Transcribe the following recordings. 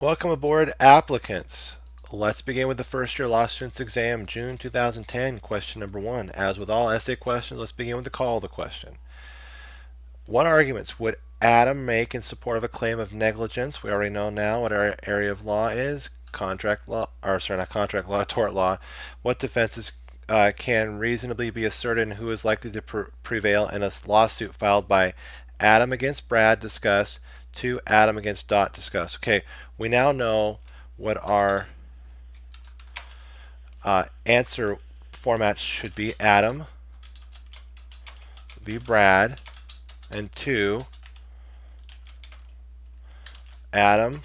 Welcome aboard, applicants. Let's begin with the first year law students exam, June 2010, question number 1. As with all essay questions, let's begin with the call of the question. What arguments would Adam make in support of a claim of negligence? We already know now what our area of law is. Contract law, or sorry, not contract law, tort law. What defenses can reasonably be asserted and who is likely to prevail in a lawsuit filed by Adam against Brad, discuss, to Adam against Dot, discuss. Okay, we now know what our answer format should be. Adam v. Brad, and 2, Adam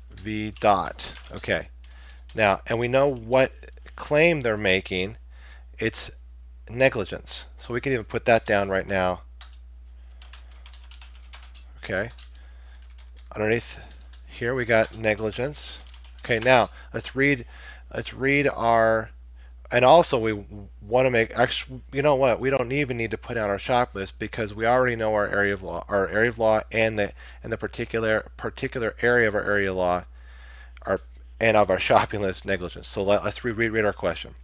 v. Dot. Okay, now, and we know what claim they're making. It's negligence. So we can even put that down right now. Okay. Underneath here we got negligence. Okay, now let's read our, and also we want to make, actually, you know what, we don't even need to put down our shop list because we already know our area of law, and the particular area of our area of law, and of our shopping list, negligence. So let's reread our question.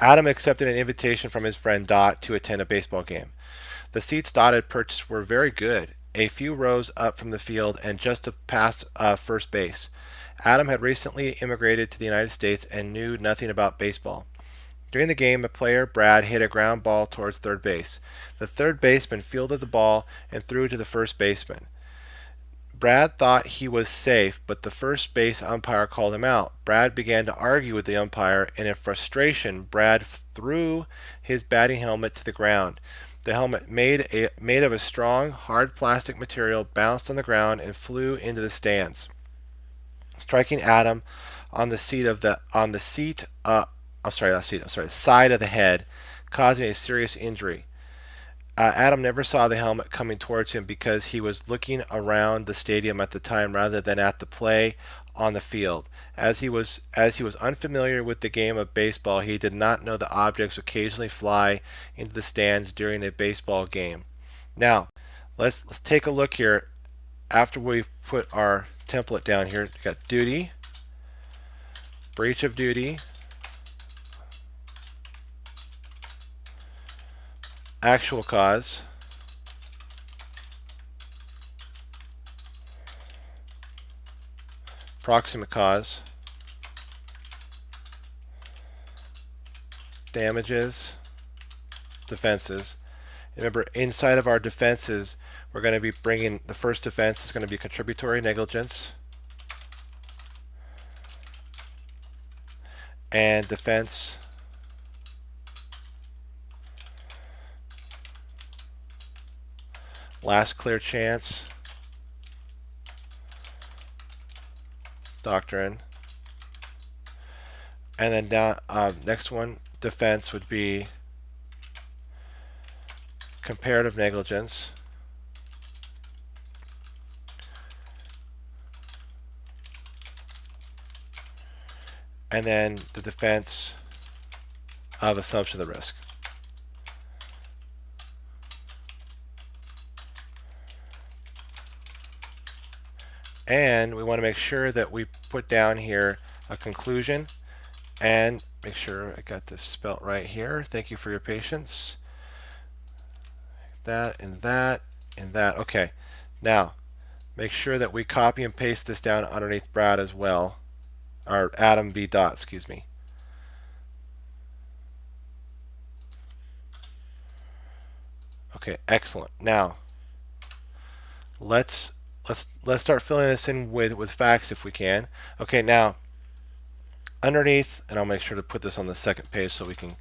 Adam accepted an invitation from his friend Dot to attend a baseball game. The seats Dot had purchased were very good, a few rows up from the field and just past first base. Adam had recently immigrated to the United States and knew nothing about baseball. During the game, a player, Brad, hit a ground ball towards third base. The third baseman fielded the ball and threw it to the first baseman. Brad thought he was safe, but the first base umpire called him out. Brad began to argue with the umpire, and in frustration, Brad threw his batting helmet to the ground. The helmet, made of a strong, hard plastic material, bounced on the ground and flew into the stands, striking Adam on the side of the head, causing a serious injury. Adam never saw the helmet coming towards him because he was looking around the stadium at the time rather than at the play on the field. As he was unfamiliar with the game of baseball, he did not know the objects occasionally fly into the stands during a baseball game. Now, let's take a look here. After we put our template down here, we got duty, breach of duty, actual cause, approximate cause, damages, defenses. Remember, inside of our defenses, we're going to be bringing, the first defense is going to be contributory negligence, and defense last clear chance doctrine. And then down, next one, defense would be comparative negligence, and then the defense of assumption of the risk. And we want to make sure that we put down here a conclusion, and make sure I got this spelt right here. Thank you for your patience. That and that and that. Okay, now make sure that we copy and paste this down underneath Brad as well, or Adam v. Dot, excuse me. Okay, excellent. Now let's start filling this in with facts if we can. Okay, now underneath, and I'll make sure to put this on the second page so we can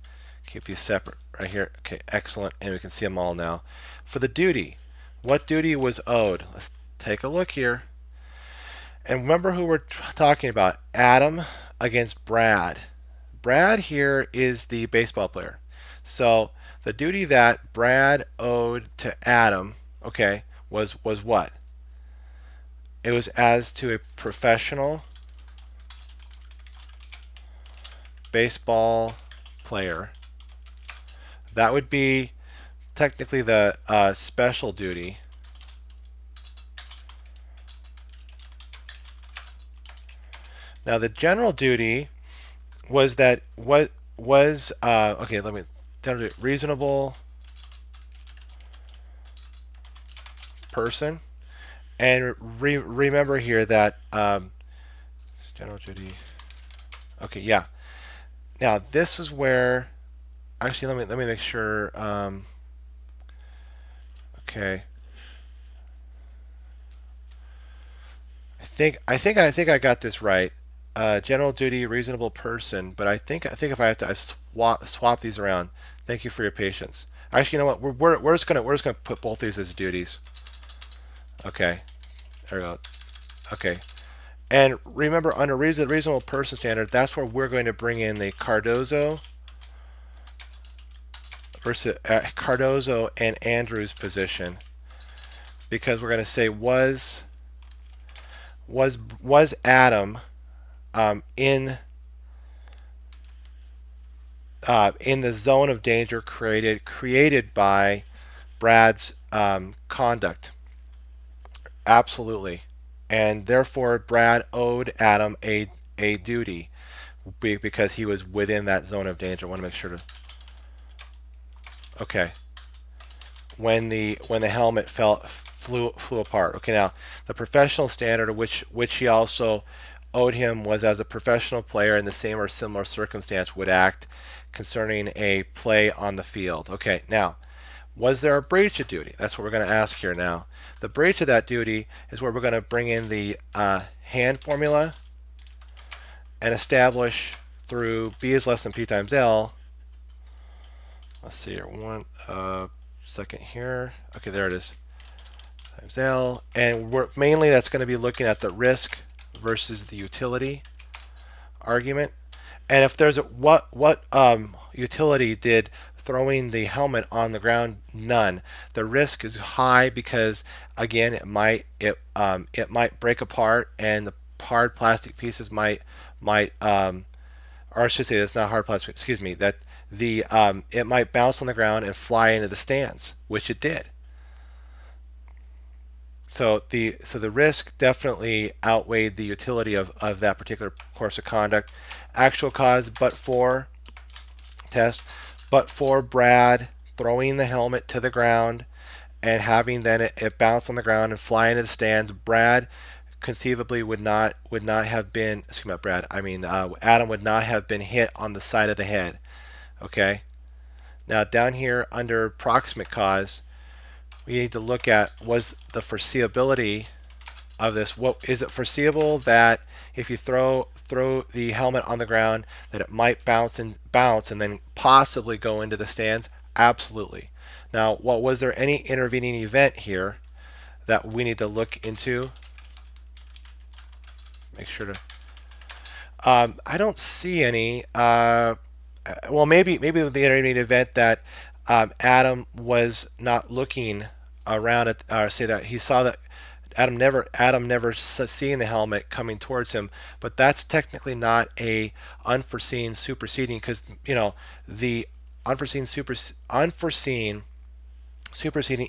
keep these separate right here. Okay, excellent, and we can see them all now. For the duty, what duty was owed? Let's take a look here. And remember who we're talking about, Adam against Brad. Brad here is the baseball player. So the duty that Brad owed to Adam, okay, was what? It was as to a professional baseball player. That would be technically the special duty. Now the general duty was that what was okay. Let me reasonable person, and remember here that general duty. Okay, yeah. Now this is where actually let me make sure. Okay. I think I got this right. General duty, reasonable person, but I think if I have to swap these around. Thank you for your patience. Actually, you know what? We're just gonna put both these as duties. Okay, there we go. Okay, and remember under reasonable person standard, that's where we're going to bring in the Cardozo versus Cardozo and Andrews position, because we're going to say was Adam in the zone of danger created by Brad's conduct? Absolutely, and therefore Brad owed Adam a duty because he was within that zone of danger. I want to make sure to. Okay, when the helmet flew apart. Okay, now the professional standard, which he also owed him, was as a professional player in the same or similar circumstance would act concerning a play on the field. Okay, now was there a breach of duty? That's what we're going to ask here now. The breach of that duty is where we're going to bring in the hand formula and establish through B is less than P times L. Let's see here, one second here. Okay, there it is. Times L, and mainly that's going to be looking at the risk versus the utility argument. And if there's what utility did throwing the helmet on the ground? None. The risk is high because again it might break apart, and the hard plastic pieces might or I should say that's not hard plastic. Excuse me. That the it might bounce on the ground and fly into the stands, which it did. So the risk definitely outweighed the utility of that particular course of conduct. Actual cause, but for test, but for Brad throwing the helmet to the ground and having then it bounce on the ground and fly into the stands, Brad conceivably would not have been, excuse me, Brad, I mean Adam would not have been hit on the side of the head. Okay. Now down here under approximate cause, we need to look at was the foreseeability of this. What is it foreseeable that if you throw the helmet on the ground that it might bounce and then possibly go into the stands? Absolutely. Now, was there any intervening event here that we need to look into? Make sure to. I don't see any. Well, maybe the intervening event that Adam was not looking around at, or say that he saw that Adam never seeing the helmet coming towards him, but that's technically not a unforeseen superseding, because the unforeseen superseding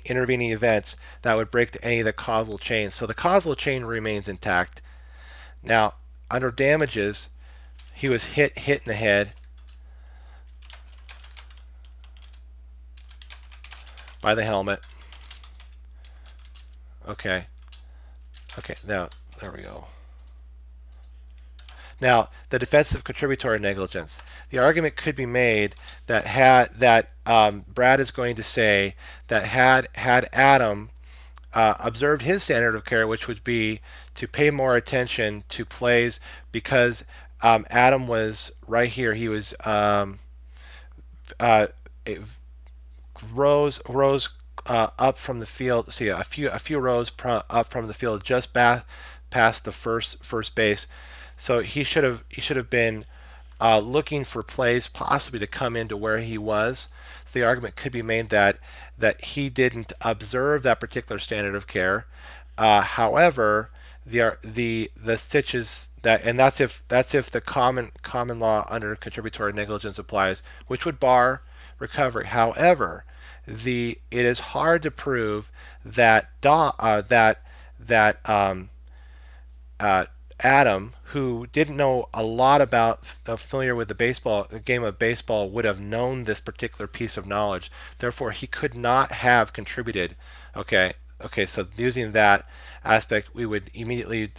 intervening events that would break any of the causal chains. So the causal chain remains intact. Now under damages, he was hit in the head by the helmet. Okay. Okay, now there we go. Now, the defense of contributory negligence. The argument could be made that Brad is going to say that had Adam observed his standard of care, which would be to pay more attention to plays, because Adam was right here. He was rose up from the field. See, a few rows up from the field, just past the first base. So he should have been looking for plays possibly to come into where he was. So the argument could be made that he didn't observe that particular standard of care. However, the stitches that, and that's if the common law under contributory negligence applies, which would bar recovery. However, it is hard to prove that Adam, who didn't know a lot about, familiar with the game of baseball, would have known this particular piece of knowledge. Therefore, he could not have contributed. Okay, okay. So using that aspect, we would immediately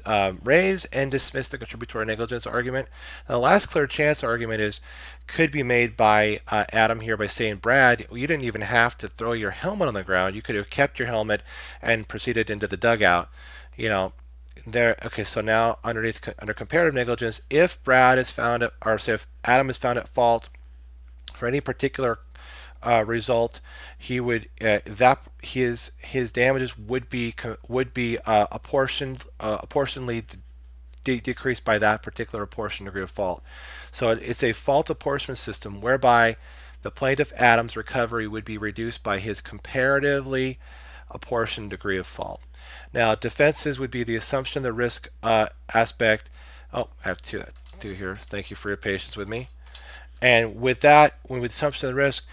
raise and dismiss the contributory negligence argument. Now, the last clear chance argument could be made by Adam here by saying, Brad, you didn't even have to throw your helmet on the ground. You could have kept your helmet and proceeded into the dugout. You know, there. Okay, so now under comparative negligence, if Brad is found at, or say if Adam is found at fault for any particular result, he would that his damages would be apportionedly decreased by that particular apportioned degree of fault. So it's a fault apportionment system whereby the plaintiff Adam's recovery would be reduced by his comparatively apportioned degree of fault. Now, defenses would be the assumption of the risk aspect. Oh, I have two here. Thank you for your patience with me. And with that, with assumption of the risk,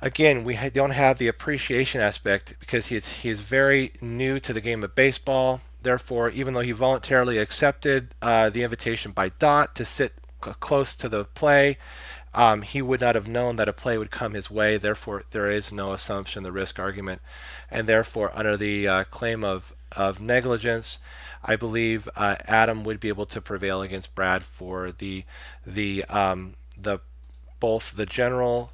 again, we don't have the appreciation aspect because he is very new to the game of baseball. Therefore, even though he voluntarily accepted the invitation by Dot to sit close to the play, he would not have known that a play would come his way. Therefore, there is no assumption the risk argument, and therefore, under the claim of negligence, I believe Adam would be able to prevail against Brad for the both the general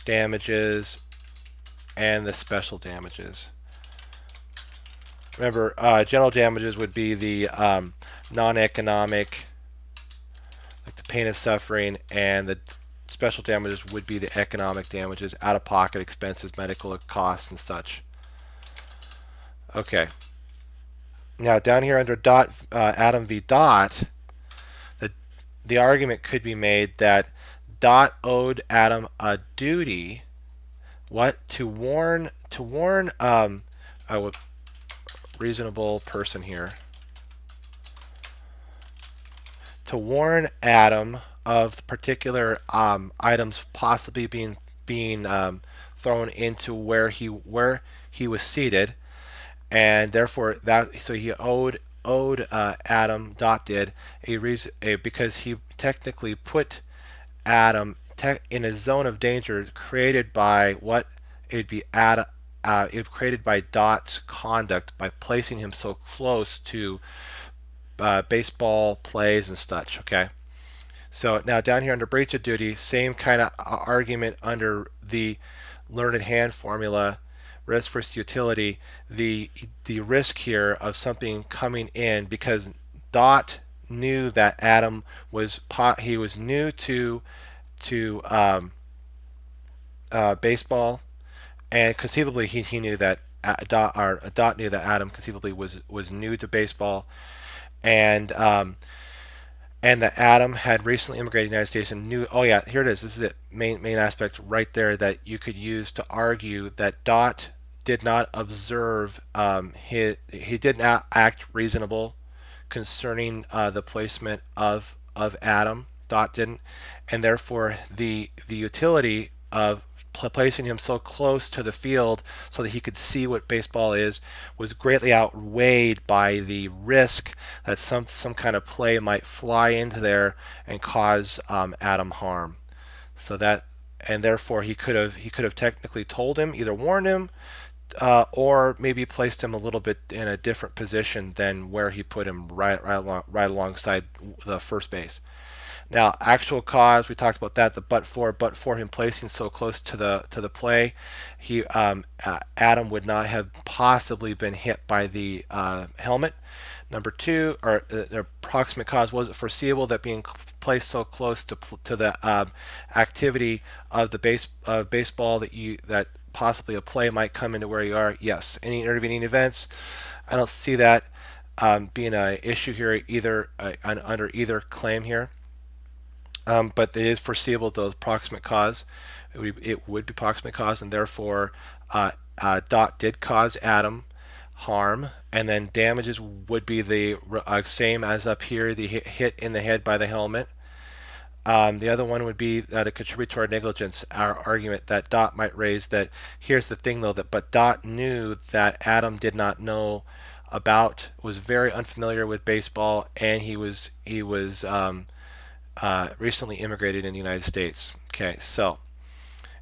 damages and the special damages. Remember, general damages would be the non-economic, like the pain and suffering, and the special damages would be the economic damages, out-of-pocket expenses, medical costs, and such. Okay. Now down here under Dot, Adam v. Dot, the argument could be made that Dot owed Adam a duty, to warn a reasonable person here, to warn Adam of particular items possibly being thrown into where he was seated, and therefore he owed Adam, Dot did, because he technically put Adam in a zone of danger created by created by Dot's conduct by placing him so close to baseball plays and such. Okay, so now down here under breach of duty, same kind of argument under the learned hand formula, risk versus utility. The risk here of something coming in, because Dot knew that Adam was new to baseball, and conceivably he knew that Dot knew that Adam conceivably was new to baseball, and that Adam had recently immigrated to the United States and knew. Oh yeah, here it is. This is it. Main aspect right there that you could use to argue that Dot did not observe. He did not act reasonable concerning the placement of Adam. Dot didn't, and therefore the utility of placing him so close to the field so that he could see what baseball is was greatly outweighed by the risk that some kind of play might fly into there and cause Adam harm. So that, and therefore he could have technically told him, either warned him, or maybe placed him a little bit in a different position than where he put him right alongside the first base. Now, actual cause, we talked about that. The but for him placing so close to the play, Adam would not have possibly been hit by the helmet. Number two, or the approximate cause, was it foreseeable that being placed so close to the activity of the baseball that possibly a play might come into where you are? Yes. Any intervening events? I don't see that being an issue here either under either claim here. But it is foreseeable the approximate cause. It would be approximate cause, and therefore Dot did cause Adam harm, and then damages would be the same as up here, the hit in the head by the helmet. The other one would be the contributory negligence argument that Dot might raise. That here's the thing though, that but Dot knew that Adam did not know about, was very unfamiliar with baseball, and he was recently immigrated in the United States. Okay, so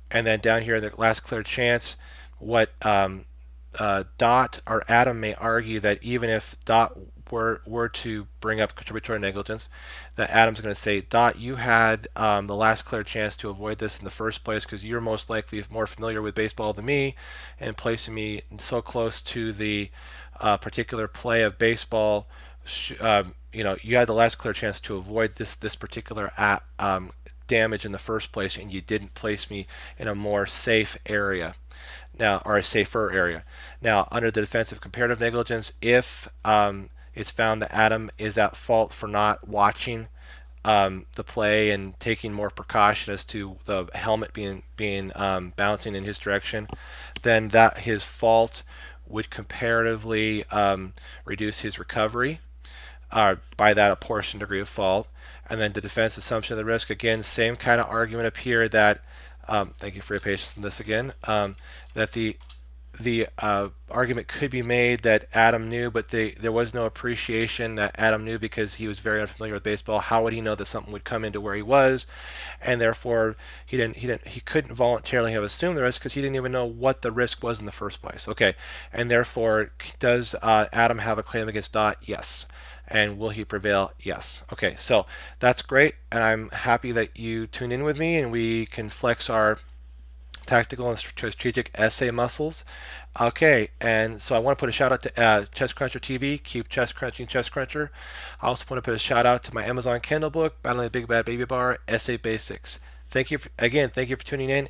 and then down here, the last clear chance, what Dot or Adam may argue that even if Dot were to bring up contributory negligence, that Adam's going to say, Dot, you had the last clear chance to avoid this in the first place because you're most likely more familiar with baseball than me, and placing me so close to the particular play of baseball. You had the last clear chance to avoid this particular damage in the first place, and you didn't place me in a more safe area now, or a safer area. Now, under the defense of comparative negligence, if it's found that Adam is at fault for not watching the play and taking more precaution as to the helmet being bouncing in his direction, then that his fault would comparatively reduce his recovery by that apportioned degree of fault. And then the defense assumption of the risk, again, same kind of argument up here that, thank you for your patience in this again, that the argument could be made that Adam knew, but there was no appreciation that Adam knew because he was very unfamiliar with baseball. How would he know that something would come into where he was? And therefore, he couldn't voluntarily have assumed the risk because he didn't even know what the risk was in the first place. Okay, and therefore, does Adam have a claim against Dot? Yes. And will he prevail? Yes. Okay, so that's great, and I'm happy that you tuned in with me, and we can flex our tactical and strategic essay muscles. Okay, and so I want to put a shout out to Chess Cruncher TV. Keep chess crunching, Chess Cruncher. I also want to put a shout out to my Amazon Kindle book, Battling the Big Bad Baby Bar, Essay Basics. Thank you again. Thank you for tuning in.